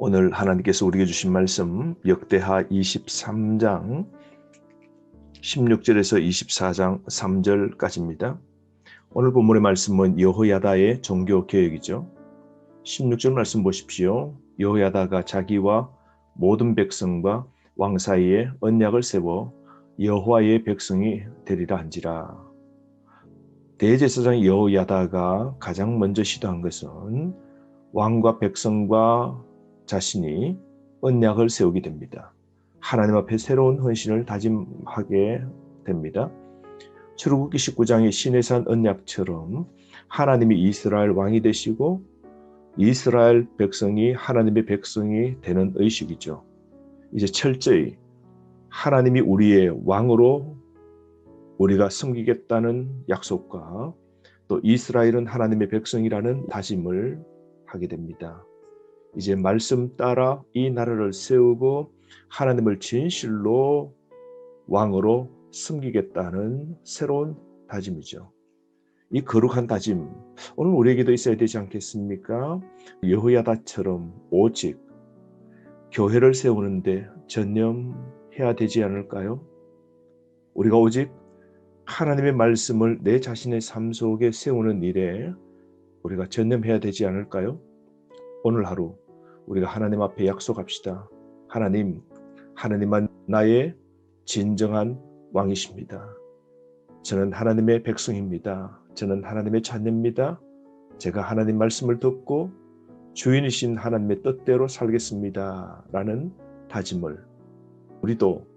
오늘 하나님께서 우리에게 주신 말씀 역대하 23장 16절에서 24장 3절까지입니다. 오늘 본문의 말씀은 여호야다의 종교개혁이죠. 16절 말씀 보십시오. 여호야다가 자기와 모든 백성과 왕 사이에 언약을 세워 여호와의 백성이 되리라 한지라. 대제사장 여호야다가 가장 먼저 시도한 것은 왕과 백성과 자신이 언약을 세우게 됩니다. 하나님 앞에 새로운 헌신을 다짐하게 됩니다. 출애굽기 19장의 시내산 언약처럼 하나님이 이스라엘 왕이 되시고 이스라엘 백성이 하나님의 백성이 되는 의식이죠. 이제 철저히 하나님이 우리의 왕으로 우리가 섬기겠다는 약속과 또 이스라엘은 하나님의 백성이라는 다짐을 하게 됩니다. 이제 말씀 따라 이 나라를 세우고 하나님을 진실로 왕으로 섬기겠다는 새로운 다짐이죠. 이 거룩한 다짐, 오늘 우리에게도 있어야 되지 않겠습니까? 여호야다처럼 오직 교회를 세우는데 전념해야 되지 않을까요? 우리가 오직 하나님의 말씀을 내 자신의 삶 속에 세우는 일에 우리가 전념해야 되지 않을까요? 오늘 하루 우리가 하나님 앞에 약속합시다. 하나님만 나의 진정한 왕이십니다. 저는 하나님의 백성입니다. 저는 하나님의 자녀입니다. 제가 하나님 말씀을 듣고 주인이신 하나님의 뜻대로 살겠습니다. 라는 다짐을 우리도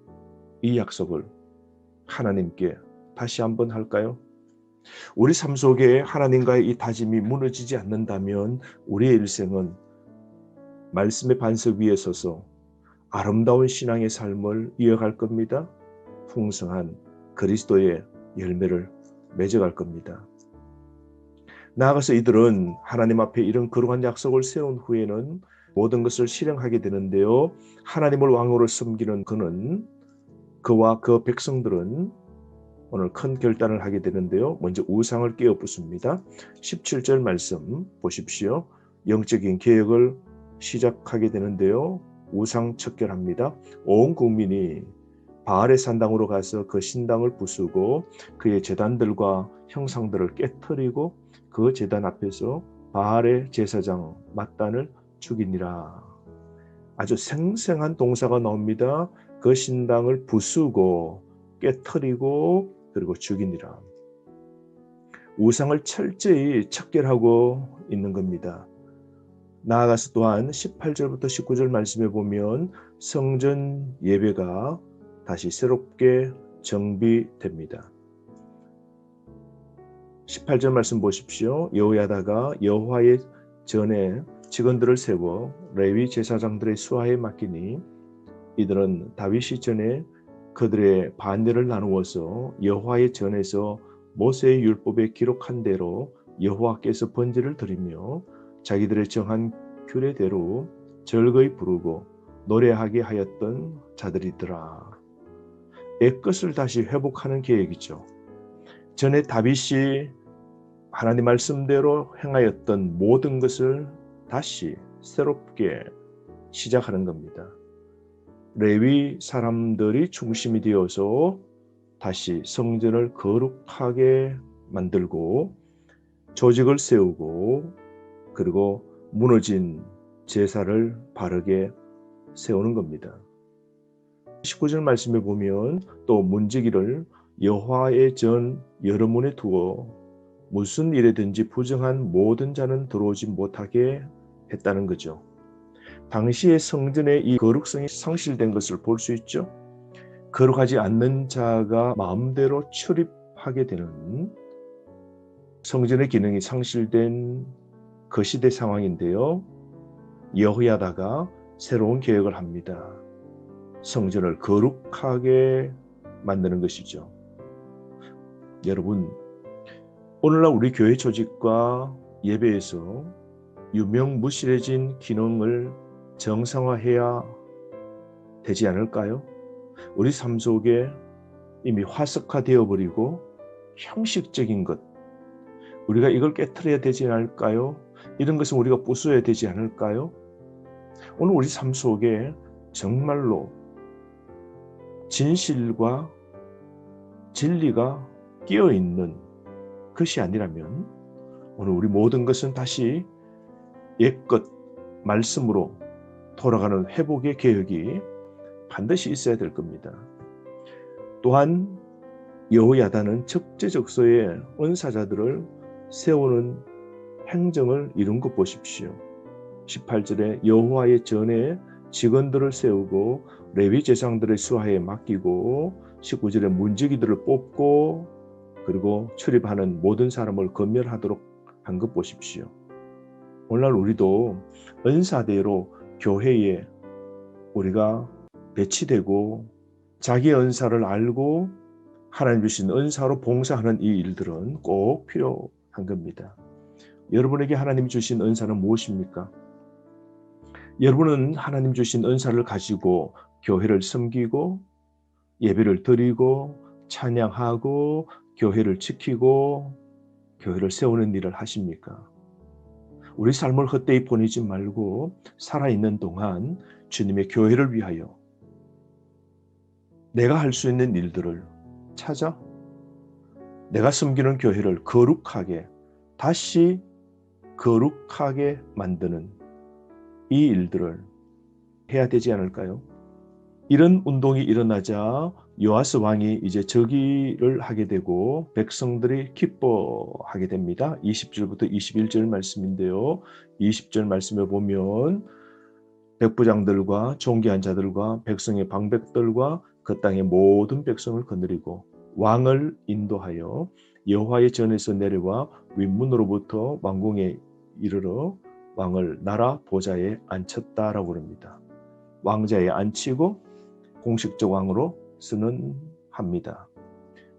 이 약속을 하나님께 다시 한번 할까요? 우리 삶 속에 하나님과의 이 다짐이 무너지지 않는다면 우리의 일생은 말씀의 반석 위에 서서 아름다운 신앙의 삶을 이어갈 겁니다. 풍성한 그리스도의 열매를 맺어갈 겁니다. 나아가서 이들은 하나님 앞에 이런 거룩한 약속을 세운 후에는 모든 것을 실행하게 되는데요. 하나님을 왕으로 섬기는 그와 그 백성들은 오늘 큰 결단을 하게 되는데요. 먼저 우상을 깨어 부숩니다. 17절 말씀 보십시오. 영적인 개혁을 시작하게 되는데요. 우상 척결합니다. 온 국민이 바알의 산당으로 가서 그 신당을 부수고 그의 제단들과 형상들을 깨뜨리고 그 제단 앞에서 바알의 제사장 mat단을 죽이니라. 아주 생생한 동사가 나옵니다. 그 신당을 부수고 깨뜨리고 그리고 죽이니라. 우상을 철저히 척결하고 있는 겁니다. 나아가서 또한 18절부터 19절 말씀에 보면 성전 예배가 다시 새롭게 정비됩니다. 18절 말씀 보십시오. 여호야다가 여호와의 전에 직원들을 세워 레위 제사장들의 수하에 맡기니 이들은 다윗이 전에 그들의 반대를 나누어서 여호와의 전에서 모세의 율법에 기록한 대로 여호와께서 번제를 드리며 자기들의 정한 규례대로 절거히 부르고 노래하게 하였던 자들이더라. 옛것을 다시 회복하는 계획이죠. 전에 다윗이 하나님 말씀대로 행하였던 모든 것을 다시 새롭게 시작하는 겁니다. 레위 사람들이 중심이 되어서 다시 성전을 거룩하게 만들고 조직을 세우고 그리고 무너진 제사를 바르게 세우는 겁니다. 19절 말씀에 보면 또 문지기를 여호와의 전 여러문에 두어 무슨 일에든지 부정한 모든 자는 들어오지 못하게 했다는 거죠. 당시의 성전의 이 거룩성이 상실된 것을 볼 수 있죠. 거룩하지 않는 자가 마음대로 출입하게 되는 성전의 기능이 상실된 그 시대 상황인데요. 여호야다가 새로운 계획을 합니다. 성전을 거룩하게 만드는 것이죠. 여러분, 오늘날 우리 교회 조직과 예배에서 유명무실해진 기능을 정상화해야 되지 않을까요? 우리 삶 속에 이미 화석화되어 버리고 형식적인 것, 우리가 이걸 깨트려야 되지 않을까요? 이런 것은 우리가 부숴야 되지 않을까요? 오늘 우리 삶 속에 정말로 진실과 진리가 끼어있는 것이 아니라면 오늘 우리 모든 것은 다시 옛것 말씀으로 돌아가는 회복의 계획이 반드시 있어야 될 겁니다. 또한 여호야다는 적재적소에 은사자들을 세우는 행정을 이룬 것 보십시오. 18절에 여호와의 전에 직원들을 세우고 레위 제사장들의 수하에 맡기고 19절에 문지기들을 뽑고 그리고 출입하는 모든 사람을 검열하도록 한 것 보십시오. 오늘날 우리도 은사대로 교회에 우리가 배치되고 자기의 은사를 알고 하나님 주신 은사로 봉사하는 이 일들은 꼭 필요한 겁니다. 여러분에게 하나님 주신 은사는 무엇입니까? 여러분은 하나님 주신 은사를 가지고 교회를 섬기고 예배를 드리고 찬양하고 교회를 지키고 교회를 세우는 일을 하십니까? 우리 삶을 헛되이 보내지 말고 살아있는 동안 주님의 교회를 위하여 내가 할 수 있는 일들을 찾아 내가 섬기는 교회를 거룩하게 다시 거룩하게 만드는 이 일들을 해야 되지 않을까요? 이런 운동이 일어나자 요아스 왕이 이제 즉위를 하게 되고 백성들이 기뻐하게 됩니다. 20절부터 21절 말씀인데요. 20절 말씀에 보면 백부장들과 존귀한 자들과 백성의 방백들과 그 땅의 모든 백성을 거느리고 왕을 인도하여 여호와의 전에서 내려와 윗문으로부터 왕궁에 이르러 왕을 나라 보좌에 앉혔다라고 합니다. 왕자에 앉히고 공식적 왕으로 선언합니다.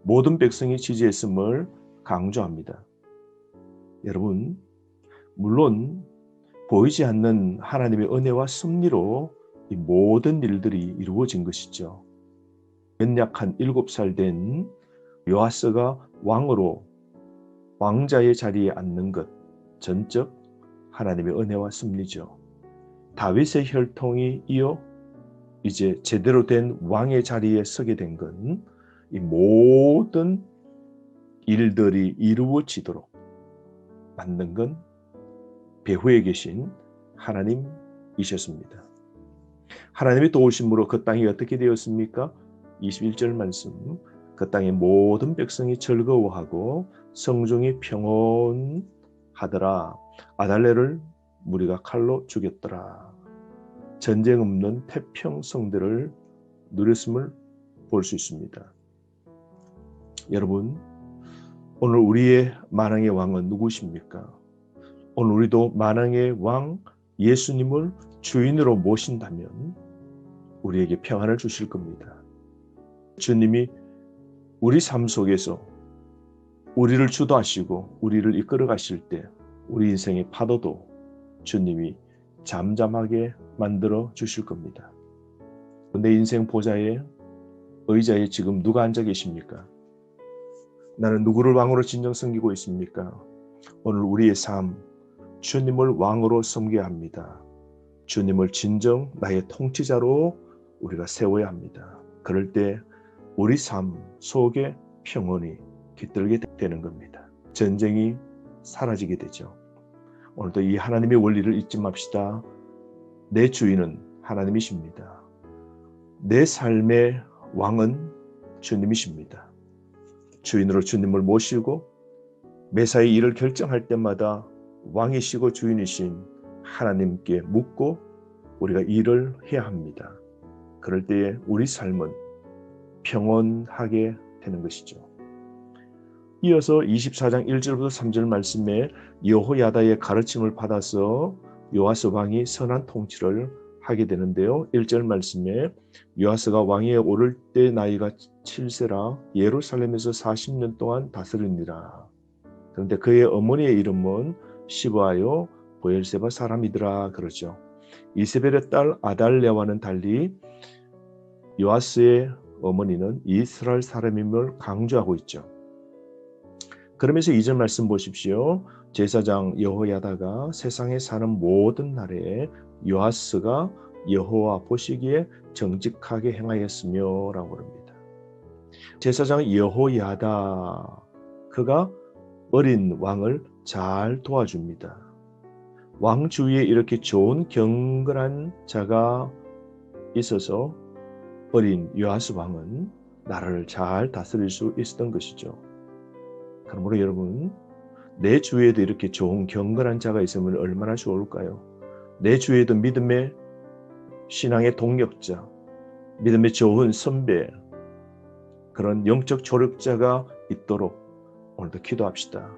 모든 백성이 지지했음을 강조합니다. 여러분, 물론 보이지 않는 하나님의 은혜와 섭리로 이 모든 일들이 이루어진 것이죠. 연약한 7살 된 요아스가 왕으로 왕자의 자리에 앉는 것, 전적 하나님의 은혜와 섭리죠. 다윗의 혈통이 이어 이제 제대로 된 왕의 자리에 서게 된 건 이 모든 일들이 이루어지도록 만든 건 배후에 계신 하나님이셨습니다. 하나님의 도우심으로 그 땅이 어떻게 되었습니까? 21절 말씀, 그 땅의 모든 백성이 즐거워하고 성중이 평온하더라. 아달랴를 무리가 칼로 죽였더라. 전쟁 없는 태평성대를 누렸음을 볼 수 있습니다. 여러분, 오늘 우리의 만왕의 왕은 누구십니까? 오늘 우리도 만왕의 왕 예수님을 주인으로 모신다면 우리에게 평안을 주실 겁니다. 주님이 우리 삶 속에서 우리를 주도하시고 우리를 이끌어 가실 때 우리 인생의 파도도 주님이 잠잠하게 만들어 주실 겁니다. 내 인생 보좌에 의자에 지금 누가 앉아 계십니까? 나는 누구를 왕으로 진정 섬기고 있습니까? 오늘 우리의 삶, 주님을 왕으로 섬겨야 합니다. 주님을 진정 나의 통치자로 우리가 세워야 합니다. 그럴 때 우리 삶 속에 평온이 깃들게 되는 겁니다. 전쟁이 사라지게 되죠. 오늘도 이 하나님의 원리를 잊지 맙시다. 내 주인은 하나님이십니다. 내 삶의 왕은 주님이십니다. 주인으로 주님을 모시고 매사의 일을 결정할 때마다 왕이시고 주인이신 하나님께 묻고 우리가 일을 해야 합니다. 그럴 때에 우리 삶은 평온하게 되는 것이죠. 이어서 24장 1절부터 3절 말씀에 여호야다의 가르침을 받아서 요아스 왕이 선한 통치를 하게 되는데요. 1절 말씀에 요아스가 왕위에 오를 때 나이가 7세라 예루살렘에서 40년 동안 다스리니라. 그런데 그의 어머니의 이름은 시브아요 보엘세바 사람이더라 그러죠. 이세벨의 딸 아달랴와는 달리 요아스의 어머니는 이스라엘 사람임을 강조하고 있죠. 그러면서 2절 말씀 보십시오. 제사장 여호야다가 세상에 사는 모든 날에 요아스가 여호와 보시기에 정직하게 행하였으며 라고 합니다. 제사장 여호야다, 그가 어린 왕을 잘 도와줍니다. 왕 주위에 이렇게 좋은 경건한 자가 있어서 어린 요아스 왕은 나라를 잘 다스릴 수 있었던 것이죠. 그러므로 여러분, 내 주위에도 이렇게 좋은 경건한 자가 있으면 얼마나 좋을까요? 내 주위에도 믿음의 신앙의 동력자, 믿음의 좋은 선배, 그런 영적 조력자가 있도록 오늘도 기도합시다.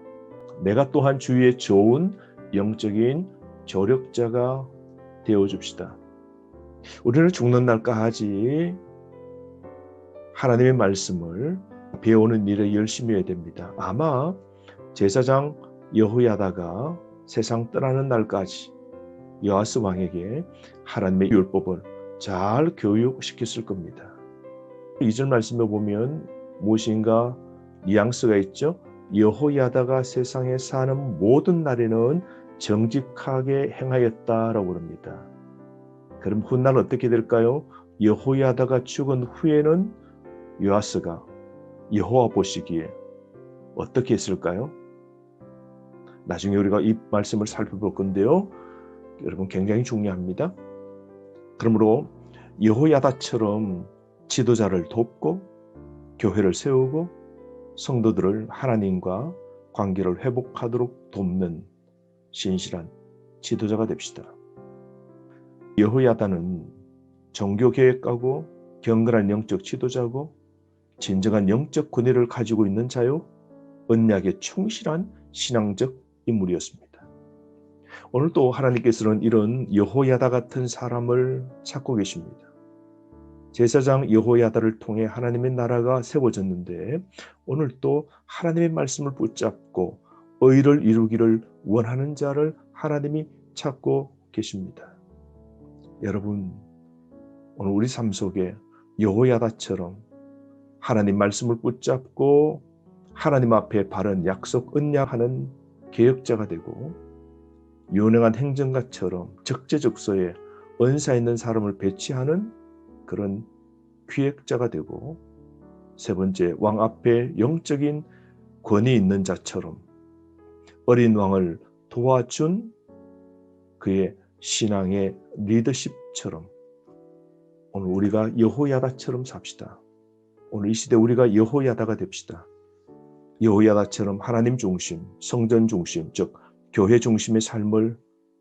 내가 또한 주위에 좋은 영적인 조력자가 되어줍시다. 우리는 죽는 날까지 하나님의 말씀을 배우는 일에 열심히 해야 됩니다. 아마 제사장 여호야다가 세상 떠나는 날까지 요아스 왕에게 하나님의 율법을 잘 교육시켰을 겁니다. 2절 말씀에 보면 무엇인가 뉘앙스가 있죠. 여호야다가 세상에 사는 모든 날에는 정직하게 행하였다라고 합니다. 그럼 훗날 어떻게 될까요? 여호야다가 죽은 후에는 요아스가 여호와 보시기에 어떻게 했을까요? 나중에 우리가 이 말씀을 살펴볼 건데요. 여러분 굉장히 중요합니다. 그러므로 여호야다처럼 지도자를 돕고 교회를 세우고 성도들을 하나님과 관계를 회복하도록 돕는 신실한 지도자가 됩시다. 여호야다는 종교계획가고 경건한 영적 지도자고 진정한 영적 권위를 가지고 있는 자요, 언약에 충실한 신앙적 인물이었습니다. 오늘 또 하나님께서는 이런 여호야다 같은 사람을 찾고 계십니다. 제사장 여호야다를 통해 하나님의 나라가 세워졌는데 오늘 또 하나님의 말씀을 붙잡고 의를 이루기를 원하는 자를 하나님이 찾고 계십니다. 여러분, 오늘 우리 삶 속에 여호야다처럼 하나님 말씀을 붙잡고 하나님 앞에 바른 약속 언약하는 개혁자가 되고 유능한 행정가처럼 적재적소에 은사 있는 사람을 배치하는 그런 기획자가 되고, 세 번째, 왕 앞에 영적인 권위 있는 자처럼 어린 왕을 도와준 그의 신앙의 리더십처럼 오늘 우리가 여호야다처럼 삽시다. 오늘 이 시대 우리가 여호야다가 됩시다. 여호야다처럼 하나님 중심, 성전 중심, 즉 교회 중심의 삶을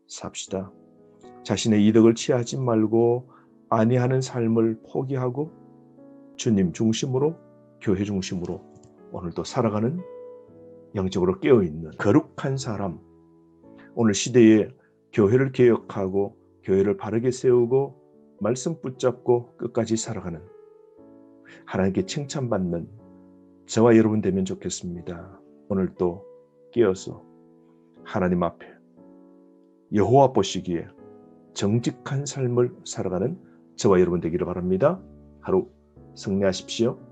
삽시다. 자신의 이득을 취하지 말고 안위하는 삶을 포기하고 주님 중심으로, 교회 중심으로 오늘도 살아가는 영적으로 깨어있는 거룩한 사람, 오늘 시대에 교회를 개혁하고 교회를 바르게 세우고 말씀 붙잡고 끝까지 살아가는 하나님께 칭찬받는 저와 여러분 되면 좋겠습니다. 오늘도 깨어서 하나님 앞에 여호와 보시기에 정직한 삶을 살아가는 저와 여러분 되기를 바랍니다. 하루 승리하십시오.